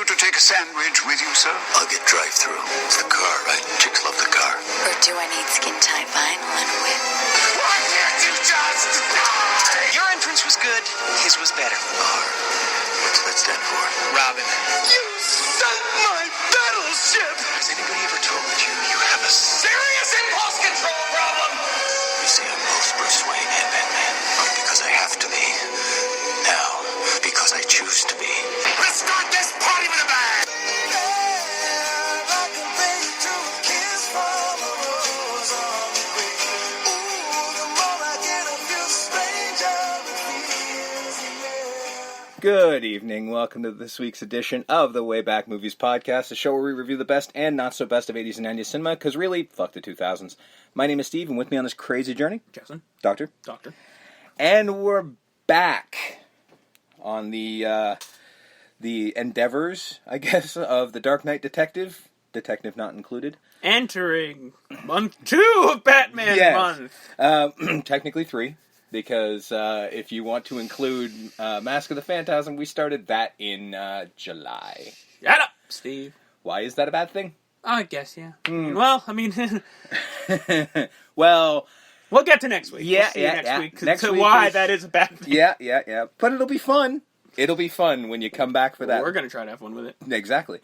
you to take a sandwich with you, sir? I'll get drive-through. It's the car, right? Chicks love the car. Or do I need skin-tight vinyl and a whip? Why can't you just die? Your entrance was good. His was better. R. What's that stand for? Robin. You sunk my battleship! Has anybody ever told you you have a... Serious impulse control problem! You see, I'm both Bruce Wayne and Batman. Not because I have to be. Now, because I choose to be. Let's start this party with a bang! Good evening. Welcome to this week's edition of the WayBack Movies Podcast, a show where we review the best and not so best of 80s and 90s cinema, because really, fuck the 2000s. My name is Steve, and with me on this crazy journey, Jason. Doctor. And we're back on the endeavors, I guess, of the Dark Knight Detective not included. Entering month 2 of Batman month. Technically 3. Because if you want to include Mask of the Phantasm, we started that in July. Shut up, Steve. Why is that a bad thing? I guess, yeah. Well, I mean... well... We'll get to next week. Yeah, we'll see next week. Next week why is... that is a bad thing. Yeah. But it'll be fun. It'll be fun when you come back for that. We're going to try to have fun with it. Exactly.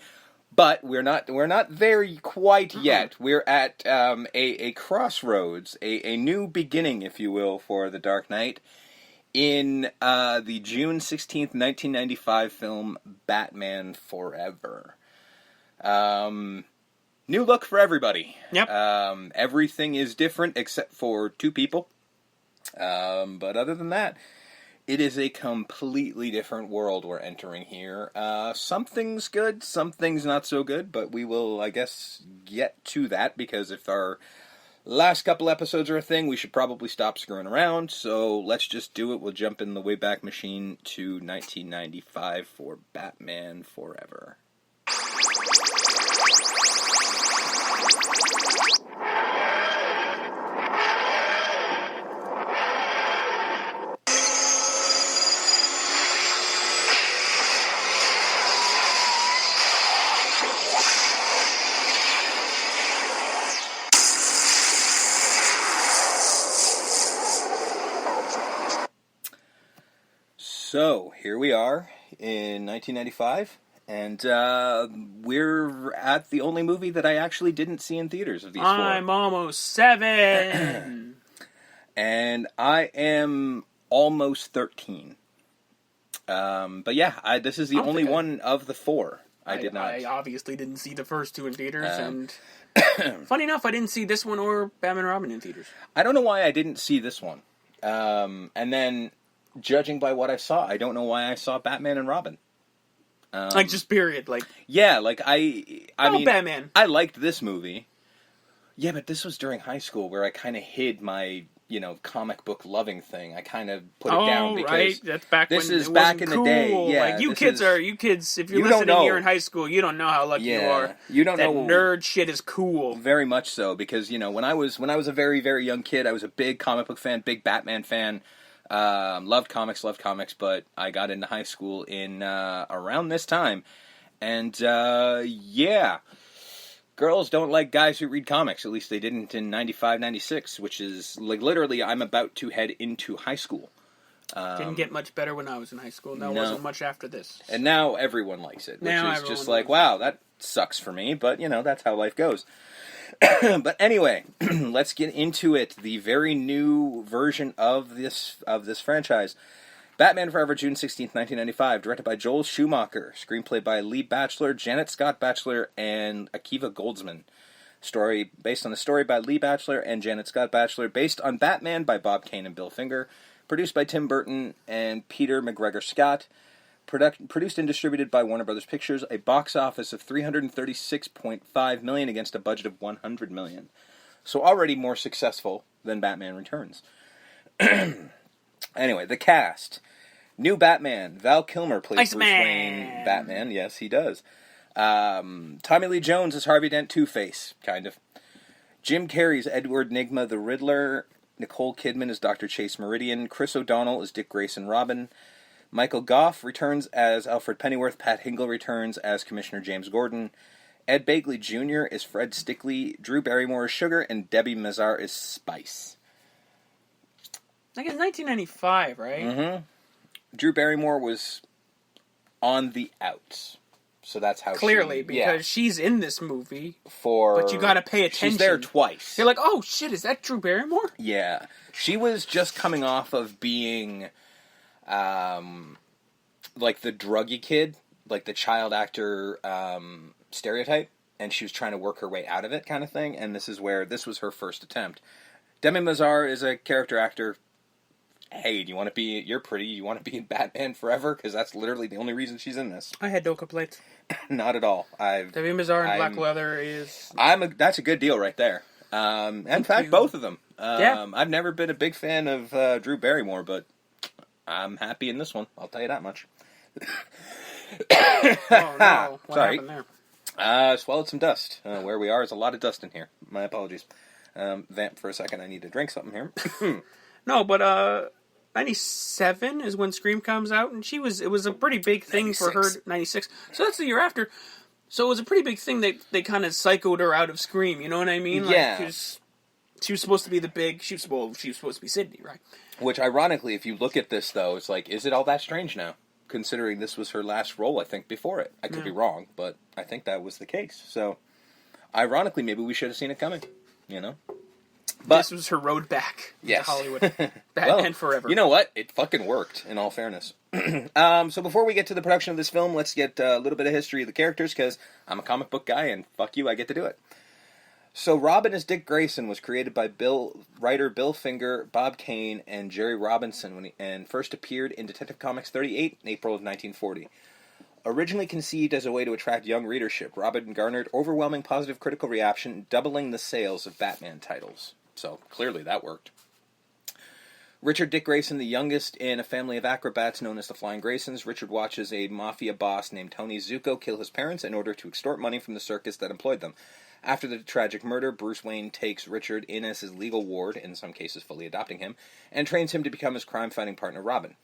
But we're not there quite yet. We're at a crossroads, a new beginning, if you will, for The Dark Knight in the June 16th, 1995 film Batman Forever. New look for everybody. Yep. Everything is different except for 2 people. But other than that, it is a completely different world we're entering here. Some things good, some things not so good, but we will, I guess, get to that, because if our last couple episodes are a thing, we should probably stop screwing around, so let's just do it. We'll jump in the Wayback Machine to 1995 for Batman Forever. So, here we are in 1995, and we're at the only movie that I actually didn't see in theaters of these 4. I'm almost 7! And I am almost 13. But yeah, this is the only one of the 4 I did not. I obviously didn't see the first 2 in theaters, and funny enough, I didn't see this one or Batman and Robin in theaters. I don't know why I didn't see this one. And then... judging by what I saw, I don't know why I saw Batman and Robin. Just period, Yeah, I mean... Batman. I liked this movie. Yeah, but this was during high school where I kind of hid my, comic book loving thing. I kind of put it down because... right, that's back when this is it back wasn't in cool. the day. Yeah, you kids, if you're you listening here in high school, you don't know how lucky you are. You don't know... nerd shit is cool. Very much so, because, when I was a very, very young kid, I was a big comic book fan, big Batman fan. Loved comics, but I got into high school in around this time, and yeah, girls don't like guys who read comics. At least they didn't in 95, 96, which is literally I'm about to head into high school. Didn't get much better when I was in high school. No, wasn't much after this. And now everyone likes it, which now is just like, wow, that sucks for me, but that's how life goes. But anyway, let's get into it. The very new version of this franchise. Batman Forever, June 16th, 1995, directed by Joel Schumacher. Screenplay by Lee Batchelor, Janet Scott Batchelor, and Akiva Goldsman. Story based on a story by Lee Batchelor and Janet Scott Batchelor, based on Batman by Bob Kane and Bill Finger. Produced by Tim Burton and Peter McGregor Scott. Produced and distributed by Warner Brothers Pictures, a box office of $336.5 million against a budget of $100 million. So already more successful than Batman Returns. Anyway, the cast. New Batman. Val Kilmer plays Bruce Wayne Batman. Yes, he does. Tommy Lee Jones as Harvey Dent Two-Face, kind of. Jim Carrey's Edward Nygma the Riddler. Nicole Kidman as Dr. Chase Meridian. Chris O'Donnell as Dick Grayson Robin. Michael Goff returns as Alfred Pennyworth. Pat Hingle returns as Commissioner James Gordon. Ed Begley Jr. is Fred Stickley. Drew Barrymore is Sugar. And Debbie Mazar is Spice. I guess 1995, right? Mm-hmm. Drew Barrymore was on the outs. So that's how Clearly, because she's in this movie. But you gotta pay attention. She's there twice. You're like, oh shit, is that Drew Barrymore? Yeah. She was just coming off of being, like the druggy kid, like the child actor stereotype, and she was trying to work her way out of it kind of thing, and this was her first attempt. Demi Mazar is a character actor. Hey, you're pretty, you want to be in Batman forever? Because that's literally the only reason she's in this. I had no complaints. Not at all. Debbie Mazar in Black Leather is... That's a good deal right there. In fact, both of them. Yeah. I've never been a big fan of Drew Barrymore, but I'm happy in this one. I'll tell you that much. Oh no, what Sorry. happened there? Swallowed some dust. Where we are is a lot of dust in here. My apologies. Vamp for a second. I need to drink something here. No, but 97 is when Scream comes out, and it was a pretty big thing 96. for her. 96. So that's the year after. So it was a pretty big thing that they kind of psychoed her out of Scream. You know what I mean? Yeah. Like, she was supposed to be she was supposed to be Sydney, right? Which, ironically, if you look at this, though, it's like, is it all that strange now? Considering this was her last role, I think, before it. I could be wrong, but I think that was the case. So, ironically, maybe we should have seen it coming, you know? But this was her road back to Hollywood. Batman Forever. You know what? It fucking worked, in all fairness. So before we get to the production of this film, let's get a little bit of history of the characters, because I'm a comic book guy, and fuck you, I get to do it. So Robin as Dick Grayson was created by writer Bill Finger, Bob Kane, and Jerry Robinson and first appeared in Detective Comics 38 in April of 1940. Originally conceived as a way to attract young readership, Robin garnered overwhelming positive critical reaction, doubling the sales of Batman titles. So, clearly that worked. Richard Dick Grayson, the youngest in a family of acrobats known as the Flying Graysons, Richard watches a mafia boss named Tony Zuko kill his parents in order to extort money from the circus that employed them. After the tragic murder, Bruce Wayne takes Richard in as his legal ward, in some cases fully adopting him, and trains him to become his crime-fighting partner Robin.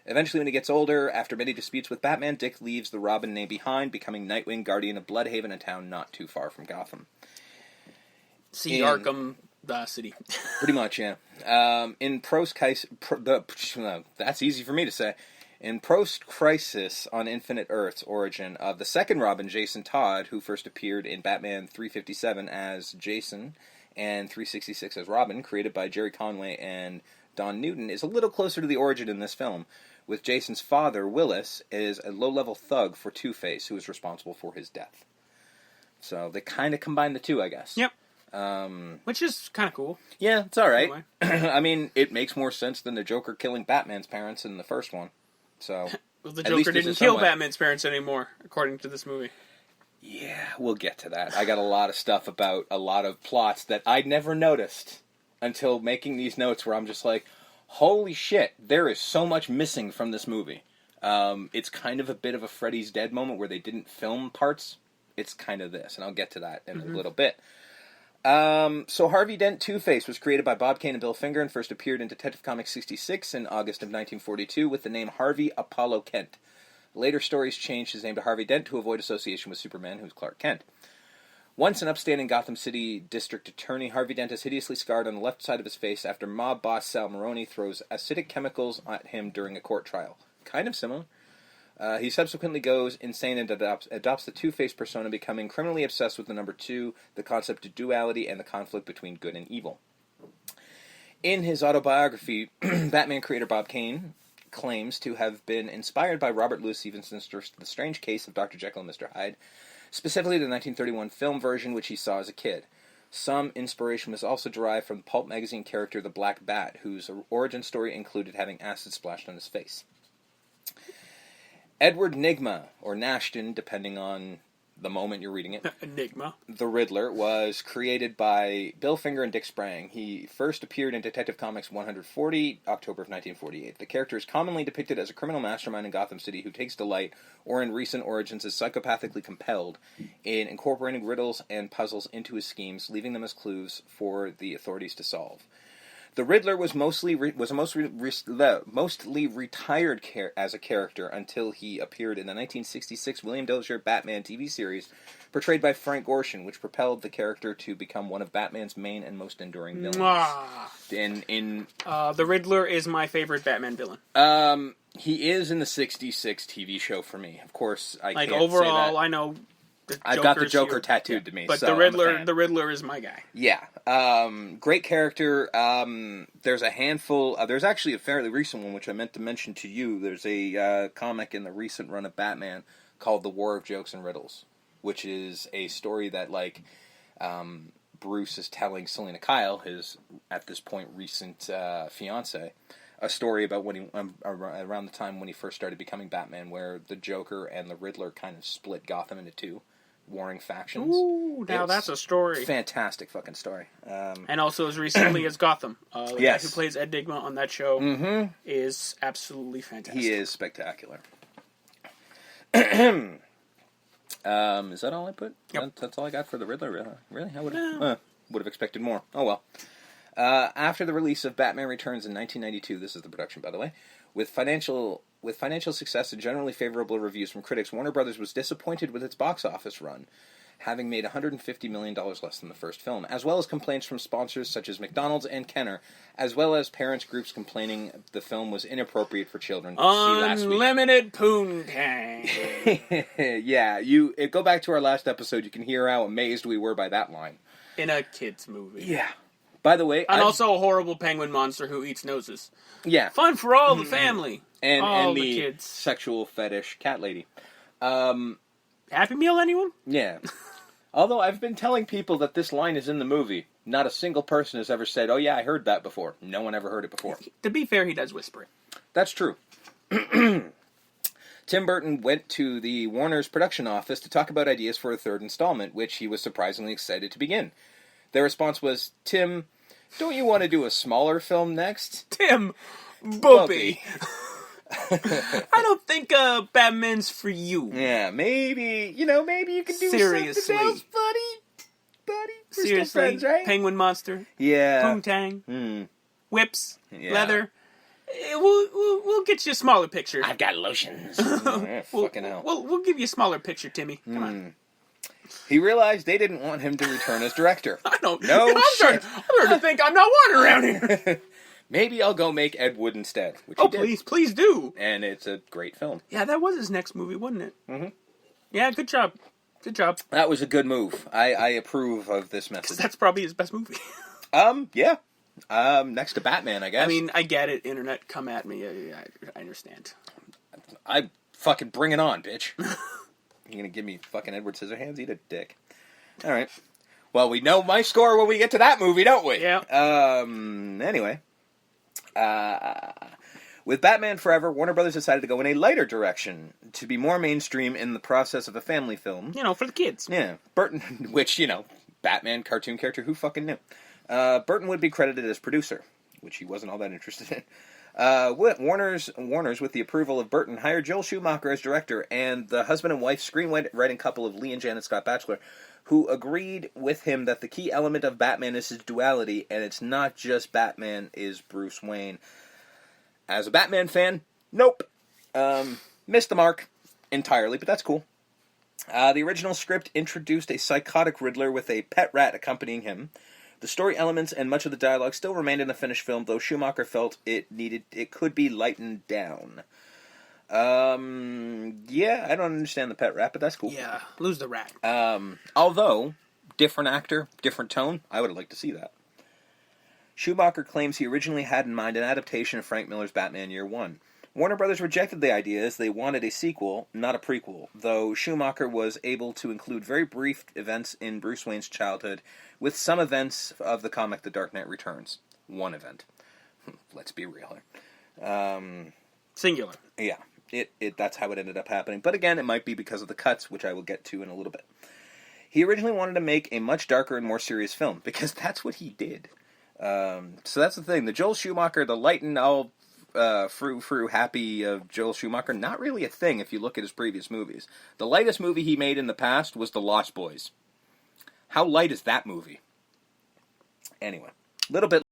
Eventually, when he gets older, after many disputes with Batman, Dick leaves the Robin name behind, becoming Nightwing, guardian of Bloodhaven, a town not too far from Gotham. See Arkham City. Pretty much, yeah. That's easy for me to say. In Post-Crisis on Infinite Earth's origin of the second Robin, Jason Todd, who first appeared in Batman 357 as Jason and 366 as Robin, created by Jerry Conway and Don Newton, is a little closer to the origin in this film, with Jason's father, Willis, is a low-level thug for Two-Face, who is responsible for his death. So they kind of combine the two, I guess. Yep. Which is kind of cool. Yeah, it's alright. Anyway. I mean, it makes more sense than the Joker killing Batman's parents in the first one. So, well, the Joker didn't kill Batman's parents anymore, according to this movie. Yeah, we'll get to that. I got a lot of stuff about a lot of plots that I'd never noticed until making these notes, where I'm just like, holy shit, there is so much missing from this movie. It's kind of a bit of a Freddy's Dead moment where they didn't film parts. It's kind of this, and I'll get to that in a little bit. So Harvey Dent Two-Face was created by Bob Kane and Bill Finger and first appeared in Detective Comics 66 in August of 1942 with the name Harvey Apollo Kent. Later stories changed his name to Harvey Dent to avoid association with Superman, who's Clark Kent. Once an upstanding Gotham City district attorney, Harvey Dent is hideously scarred on the left side of his face after mob boss Sal Maroni throws acidic chemicals at him during a court trial. Kind of similar. He subsequently goes insane and adopts the Two-Face persona, becoming criminally obsessed with the number 2, the concept of duality, and the conflict between good and evil. In his autobiography, Batman creator Bob Kane claims to have been inspired by Robert Louis Stevenson's The Strange Case of Dr. Jekyll and Mr. Hyde, specifically the 1931 film version, which he saw as a kid. Some inspiration was also derived from the pulp magazine character the Black Bat, whose origin story included having acid splashed on his face. Edward Nygma, or Nashton, depending on the moment you're reading it. Enigma. The Riddler was created by Bill Finger and Dick Sprang. He first appeared in Detective Comics 140, October of 1948. The character is commonly depicted as a criminal mastermind in Gotham City who takes delight, or in recent origins is psychopathically compelled, in incorporating riddles and puzzles into his schemes, leaving them as clues for the authorities to solve. The Riddler was mostly retired as a character until he appeared in the 1966 William Dillinger Batman TV series, portrayed by Frank Gorshin, which propelled the character to become one of Batman's main and most enduring villains. The Riddler is my favorite Batman villain. He is in the 66 TV show for me. Of course, I can't overall, say that. I know. I've got the Joker tattooed to me, but so the Riddler, I'm a fan. the Riddler is my guy. Yeah, great character. There's a handful. There's actually a fairly recent one which I meant to mention to you. There's a comic in the recent run of Batman called "The War of Jokes and Riddles," which is a story that Bruce is telling Selina Kyle, his at this point recent fiance, a story about when he around the time when he first started becoming Batman, where the Joker and the Riddler kind of split Gotham into two warring factions. Ooh, now that's a story. Fantastic fucking story. And also as recently as Gotham. The guy who plays Ed Digma on that show is absolutely fantastic. He is spectacular. Is that all I put? Yep. That's all I got for the Riddler. Really? I would have expected more. Oh well. After the release of Batman Returns in 1992, this is the production, by the way, with financial success and generally favorable reviews from critics, Warner Brothers was disappointed with its box office run, having made $150 million less than the first film, as well as complaints from sponsors such as McDonald's and Kenner, as well as parents' groups complaining the film was inappropriate for children. Unlimited poontang. Yeah, go back to our last episode, you can hear how amazed we were by that line. In a kid's movie. Yeah. By the way... And also a horrible penguin monster who eats noses. Yeah. Fun for all the family. And the the kids. sexual fetish cat lady. Happy Meal, anyone? Yeah. Although I've been telling people that this line is in the movie, not a single person has ever said, "Oh yeah, I heard that before." No one ever heard it before. To be fair, he does whisper it. That's true. Tim Burton went to the Warner's production office to talk about ideas for a third installment, which he was surprisingly excited to begin. Their response was, "Tim, don't you want to do a smaller film next?" Tim, Boopy. I don't think Batman's for you. Yeah, maybe you can do Seriously. something else, buddy. We're Seriously, still friends, right? penguin monster, Yeah. poontang, whips, Yeah. leather. We'll get you a smaller picture. I've got lotions. Fucking hell. We'll give you a smaller picture, Timmy. Come on. He realized they didn't want him to return as director. I don't. No I'm starting to think I'm not wanted around here. Maybe I'll go make Ed Wood instead. Which Oh, he did. please do. And it's a great film. Yeah, that was his next movie, wasn't it? Mm-hmm. Yeah, good job. Good job. That was a good move. I approve of this message. That's probably his best movie. Yeah. Next to Batman, I guess. I mean, I get it. Internet, come at me. I understand. I fucking bring it on, bitch. You're gonna give me fucking Edward Scissorhands? Eat a dick. Alright. Well, we know my score when we get to that movie, don't we? Yeah. Anyway. With Batman Forever, Warner Brothers decided to go in a lighter direction to be more mainstream in the process of a family film. For the kids. Yeah. Burton, which, Batman cartoon character, who fucking knew? Burton would be credited as producer, which he wasn't all that interested in. Warner's, with the approval of Burton, hired Joel Schumacher as director, and the husband and wife screenwriting couple of Lee and Janet Scott Batchelor, who agreed with him that the key element of Batman is his duality, and it's not just Batman is Bruce Wayne. As a Batman fan, nope. Missed the mark entirely, but that's cool. The original script introduced a psychotic Riddler with a pet rat accompanying him. The story elements and much of the dialogue still remained in the finished film, though Schumacher felt it could be lightened down. Yeah, I don't understand the pet rat, but that's cool. Yeah, lose the rat. Although, different actor, different tone, I would have liked to see that. Schumacher claims he originally had in mind an adaptation of Frank Miller's Batman Year One. Warner Brothers rejected the idea as they wanted a sequel, not a prequel, though Schumacher was able to include very brief events in Bruce Wayne's childhood, with some events of the comic The Dark Knight Returns. One event. Let's be real here. Singular. Yeah, that's how it ended up happening. But again, it might be because of the cuts, which I will get to in a little bit. He originally wanted to make a much darker and more serious film, because that's what he did. So that's the thing. The Joel Schumacher, the light and all frou happy of Joel Schumacher, not really a thing if you look at his previous movies. The lightest movie he made in the past was The Lost Boys. How light is that movie? Anyway, a little bit